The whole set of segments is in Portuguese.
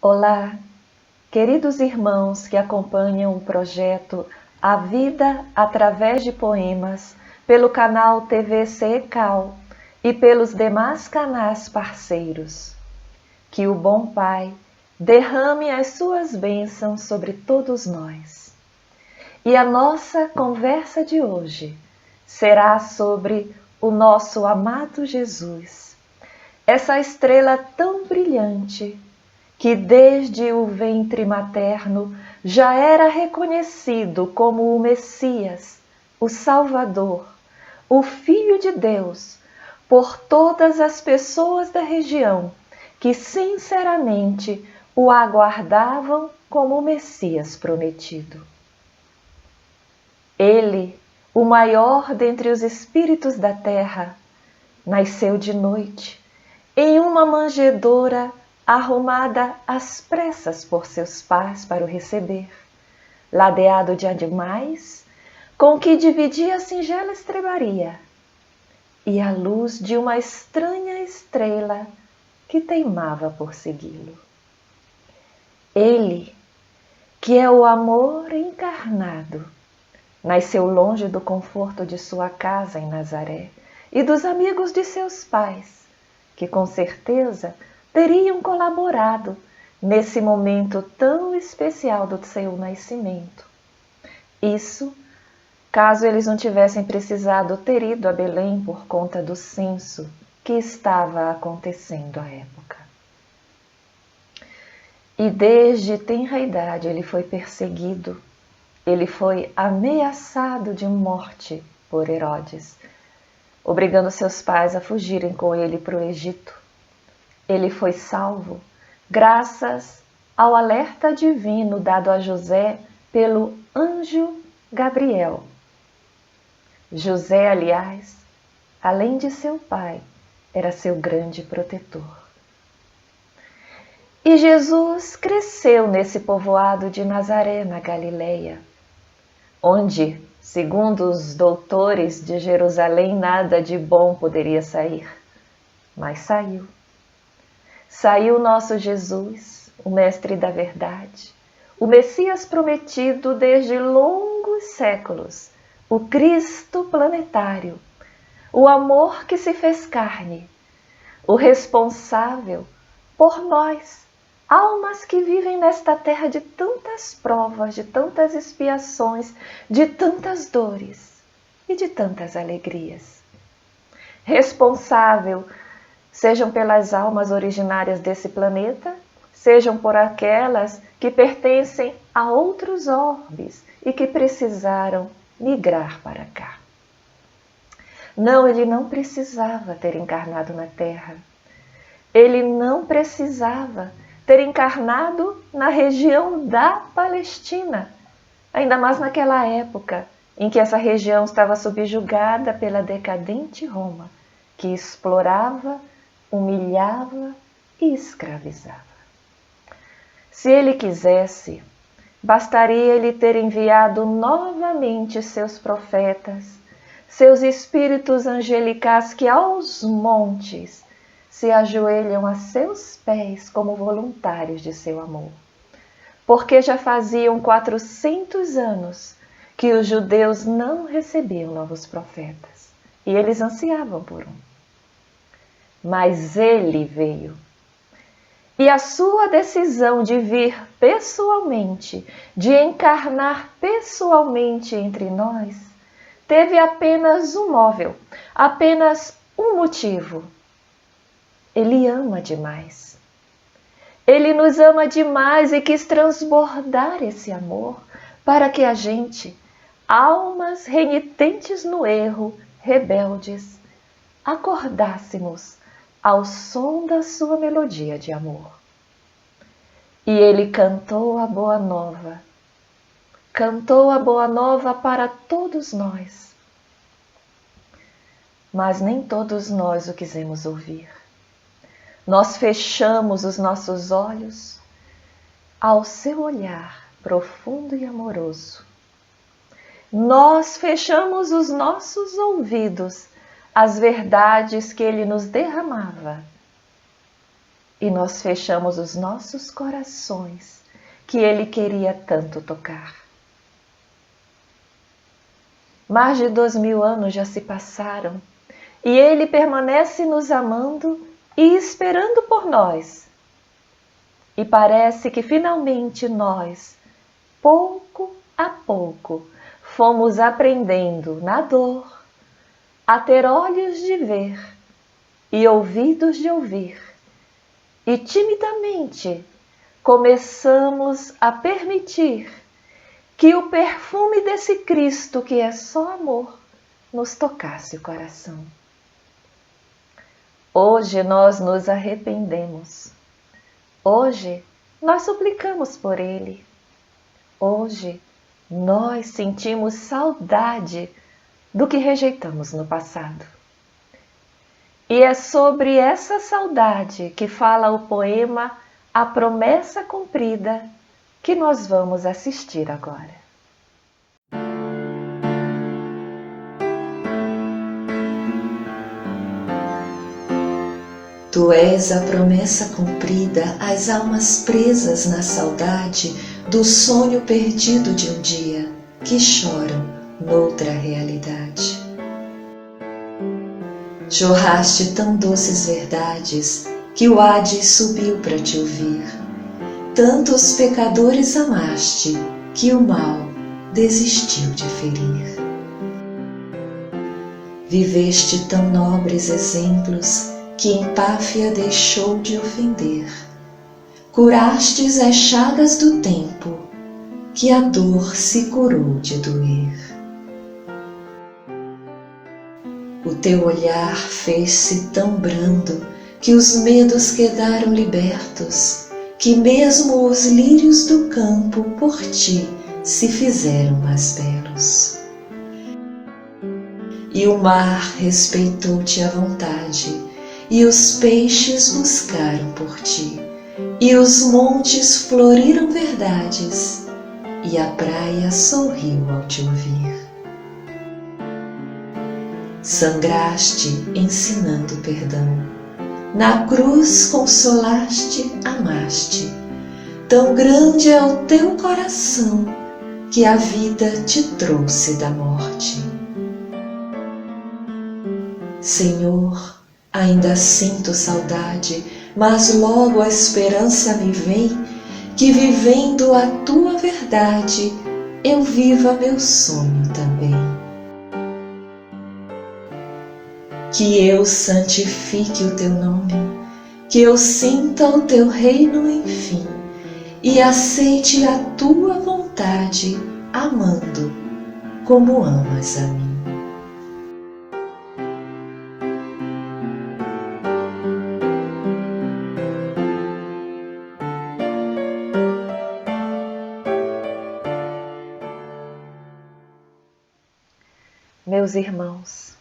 Olá, queridos irmãos que acompanham o projeto A Vida através de Poemas pelo canal TV CECAL e pelos demais canais parceiros. Que o bom Pai derrame as suas bênçãos sobre todos nós. E a nossa conversa de hoje será sobre o nosso amado Jesus, essa estrela tão brilhante que desde o ventre materno já era reconhecido como o Messias, o Salvador, o Filho de Deus, por todas as pessoas da região que sinceramente o aguardavam como o Messias prometido. Ele, o maior dentre os espíritos da terra, nasceu de noite, em uma manjedoura arrumada às pressas por seus pais para o receber, ladeado de animais, com que dividia a singela estrebaria, e a luz de uma estranha estrela que teimava por segui-lo. Ele, que é o amor encarnado, nasceu longe do conforto de sua casa em Nazaré e dos amigos de seus pais, que com certeza teriam colaborado nesse momento tão especial do seu nascimento. Isso, caso eles não tivessem precisado ter ido a Belém por conta do censo que estava acontecendo à época. E desde tenra idade ele foi perseguido, ele foi ameaçado de morte por Herodes, obrigando seus pais a fugirem com ele para o Egito. Ele foi salvo graças ao alerta divino dado a José pelo anjo Gabriel. José, aliás, além de seu pai, era seu grande protetor. E Jesus cresceu nesse povoado de Nazaré, na Galileia, onde, segundo os doutores de Jerusalém, nada de bom poderia sair, mas saiu. Saiu nosso Jesus, o Mestre da Verdade, o Messias prometido desde longos séculos, o Cristo planetário, o amor que se fez carne, o responsável por nós, almas que vivem nesta terra de tantas provas, de tantas expiações, de tantas dores e de tantas alegrias. Responsável sejam pelas almas originárias desse planeta, sejam por aquelas que pertencem a outros orbes e que precisaram migrar para cá. Não, ele não precisava ter encarnado na Terra. Ele não precisava ter encarnado na região da Palestina, ainda mais naquela época em que essa região estava subjugada pela decadente Roma, que explorava, humilhava e escravizava. Se ele quisesse, bastaria ele ter enviado novamente seus profetas, seus espíritos angelicais que aos montes se ajoelham a seus pés como voluntários de seu amor. Porque já faziam 400 anos que os judeus não recebiam novos profetas, e eles ansiavam por um. Mas ele veio. E a sua decisão de vir pessoalmente, de encarnar pessoalmente entre nós, teve apenas um móvel, apenas um motivo. Ele ama demais. Ele nos ama demais e quis transbordar esse amor para que a gente, almas renitentes no erro, rebeldes, acordássemos ao som da sua melodia de amor. E ele cantou a boa nova para todos nós. Mas nem todos nós o quisemos ouvir. Nós fechamos os nossos olhos ao seu olhar profundo e amoroso. Nós fechamos os nossos ouvidos às verdades que ele nos derramava. e nós fechamos os nossos corações que Ele queria tanto tocar. Mais de 2000 anos já se passaram e Ele permanece nos amando e esperando por nós. E parece que finalmente nós, pouco a pouco, fomos aprendendo na dor a ter olhos de ver e ouvidos de ouvir. E timidamente começamos a permitir que o perfume desse Cristo, que é só amor, nos tocasse o coração. Hoje nós nos arrependemos. Hoje nós suplicamos por Ele. Hoje nós sentimos saudade do que rejeitamos no passado. E é sobre essa saudade que fala o poema A Promessa Cumprida, que nós vamos assistir agora. Tu és a promessa cumprida às almas presas na saudade do sonho perdido de um dia, que choram noutra realidade. Jorraste tão doces verdades que o Hades subiu para te ouvir. Tantos pecadores amaste que o mal desistiu de ferir. Viveste tão nobres exemplos que empáfia deixou de ofender. Curastes as chagas do tempo que a dor se curou de doer. O teu olhar fez-se tão brando que os medos quedaram libertos, que mesmo os lírios do campo por ti se fizeram mais belos. E o mar respeitou-te à vontade, e os peixes buscaram por ti, e os montes floriram verdades, e a praia sorriu ao te ouvir. Sangraste ensinando perdão, na cruz consolaste, amaste, tão grande é o teu coração que a vida te trouxe da morte. Senhor, ainda sinto saudade, mas logo a esperança me vem, que vivendo a tua verdade, eu viva meu sonho também. Que eu santifique o teu nome, que eu sinta o teu reino enfim, e aceite a tua vontade, amando como amas a mim. Meus irmãos,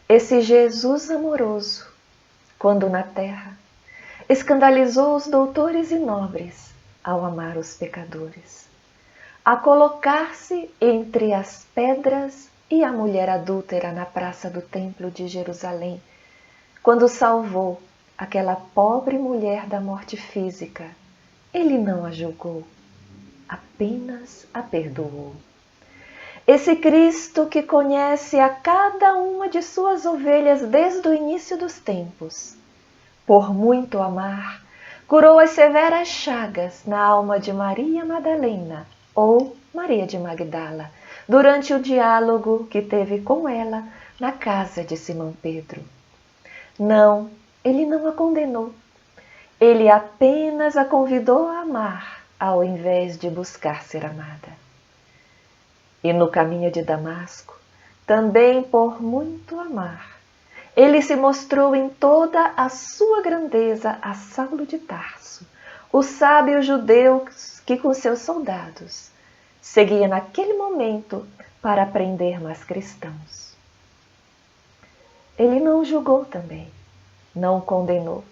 esse Jesus amoroso, quando na terra, escandalizou os doutores e nobres ao amar os pecadores, a colocar-se entre as pedras e a mulher adúltera na praça do templo de Jerusalém, quando salvou aquela pobre mulher da morte física. Ele não a julgou, apenas a perdoou. Esse Cristo que conhece a cada uma de suas ovelhas desde o início dos tempos, por muito amar, curou as severas chagas na alma de Maria Madalena ou Maria de Magdala, durante o diálogo que teve com ela na casa de Simão Pedro. Não, ele não a condenou. Ele apenas a convidou a amar, ao invés de buscar ser amada. E no caminho de Damasco, também por muito amar, ele se mostrou em toda a sua grandeza a Saulo de Tarso, o sábio judeu que com seus soldados seguia naquele momento para prender mais cristãos. Ele não julgou também, não condenou,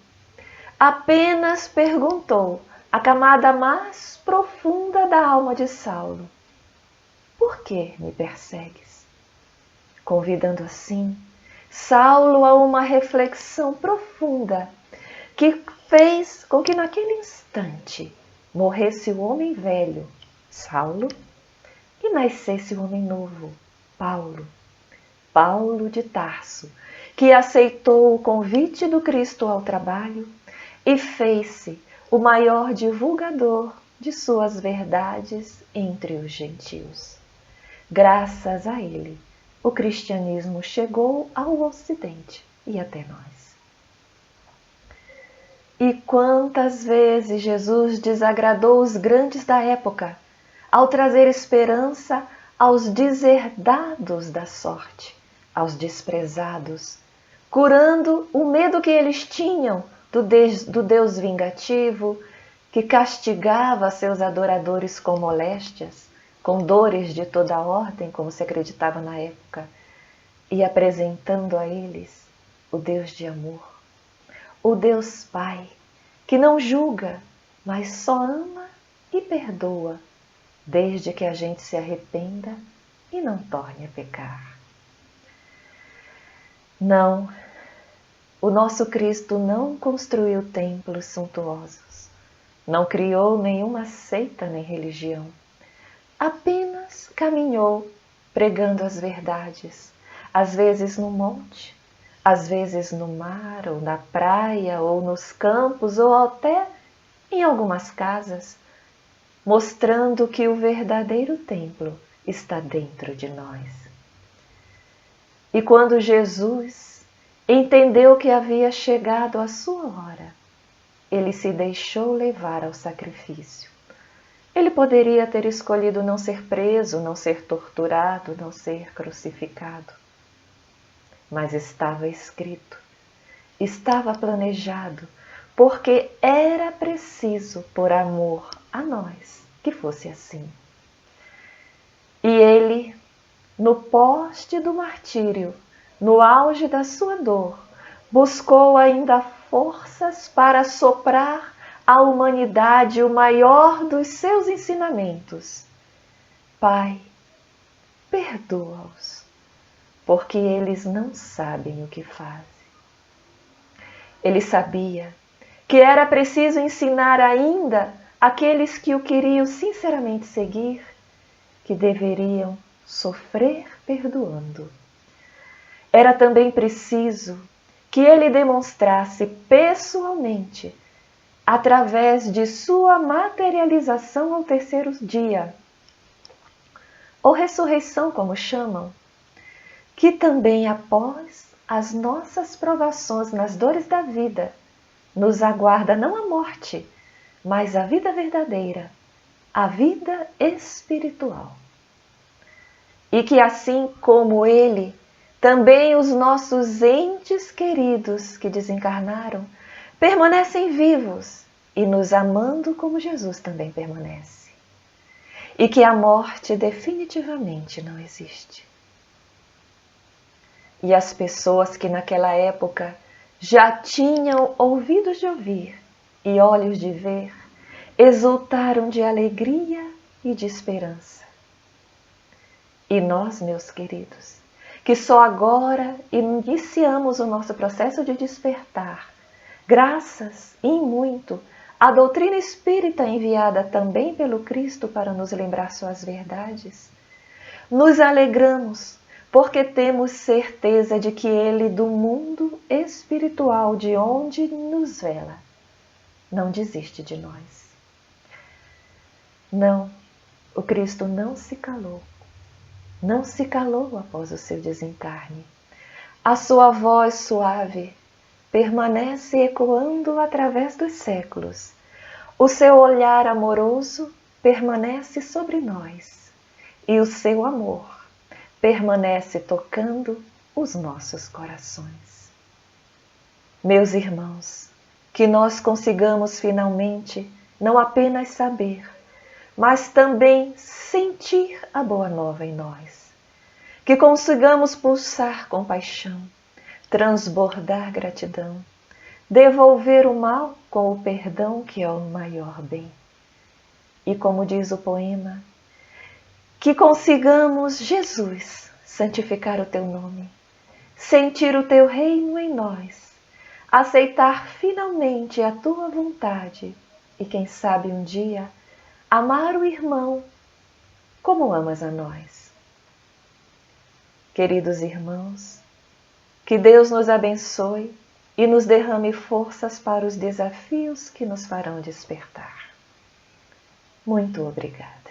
apenas perguntou a camada mais profunda da alma de Saulo: por que me persegues? Convidando assim Saulo a uma reflexão profunda que fez com que naquele instante morresse o homem velho, Saulo, e nascesse o homem novo, Paulo, Paulo de Tarso, que aceitou o convite do Cristo ao trabalho e fez-se o maior divulgador de suas verdades entre os gentios. Graças a ele, o cristianismo chegou ao Ocidente e até nós. E quantas vezes Jesus desagradou os grandes da época ao trazer esperança aos deserdados da sorte, aos desprezados, curando o medo que eles tinham do Deus vingativo, que castigava seus adoradores com moléstias, com dores de toda ordem, como se acreditava na época, e apresentando a eles o Deus de amor, o Deus Pai, que não julga, mas só ama e perdoa, desde que a gente se arrependa e não torne a pecar. Não, o nosso Cristo não construiu templos suntuosos, não criou nenhuma seita nem religião, apenas caminhou pregando as verdades, às vezes no monte, às vezes no mar, ou na praia, ou nos campos, ou até em algumas casas, mostrando que o verdadeiro templo está dentro de nós. E quando Jesus entendeu que havia chegado a sua hora, ele se deixou levar ao sacrifício. Ele poderia ter escolhido não ser preso, não ser torturado, não ser crucificado. Mas estava escrito, estava planejado, porque era preciso, por amor a nós, que fosse assim. E ele, no poste do martírio, no auge da sua dor, buscou ainda forças para soprar à humanidade o maior dos seus ensinamentos. Pai, perdoa-os, porque eles não sabem o que fazem. Ele sabia que era preciso ensinar ainda aqueles que o queriam sinceramente seguir, que deveriam sofrer perdoando. Era também preciso que ele demonstrasse pessoalmente, através de sua materialização ao terceiro dia, ou ressurreição, como chamam, que também após as nossas provações nas dores da vida, nos aguarda não a morte, mas a vida verdadeira, a vida espiritual. E que assim como ele, também os nossos entes queridos que desencarnaram permanecem vivos e nos amando como Jesus também permanece. E que a morte definitivamente não existe. E as pessoas que naquela época já tinham ouvidos de ouvir e olhos de ver, exultaram de alegria e de esperança. E nós, meus queridos, que só agora iniciamos o nosso processo de despertar, graças e muito à doutrina espírita enviada também pelo Cristo para nos lembrar suas verdades, nos alegramos porque temos certeza de que Ele, do mundo espiritual de onde nos vela, não desiste de nós. Não, o Cristo não se calou. Não se calou após o seu desencarne. A sua voz suave permanece ecoando através dos séculos. O seu olhar amoroso permanece sobre nós. E o seu amor permanece tocando os nossos corações. Meus irmãos, que nós consigamos finalmente não apenas saber, mas também sentir a boa nova em nós. Que consigamos pulsar compaixão, transbordar gratidão, devolver o mal com o perdão que é o maior bem. E como diz o poema, que consigamos, Jesus, santificar o teu nome, sentir o teu reino em nós, aceitar finalmente a tua vontade e, quem sabe um dia, amar o irmão como amas a nós. Queridos irmãos, que Deus nos abençoe e nos derrame forças para os desafios que nos farão despertar. Muito obrigada.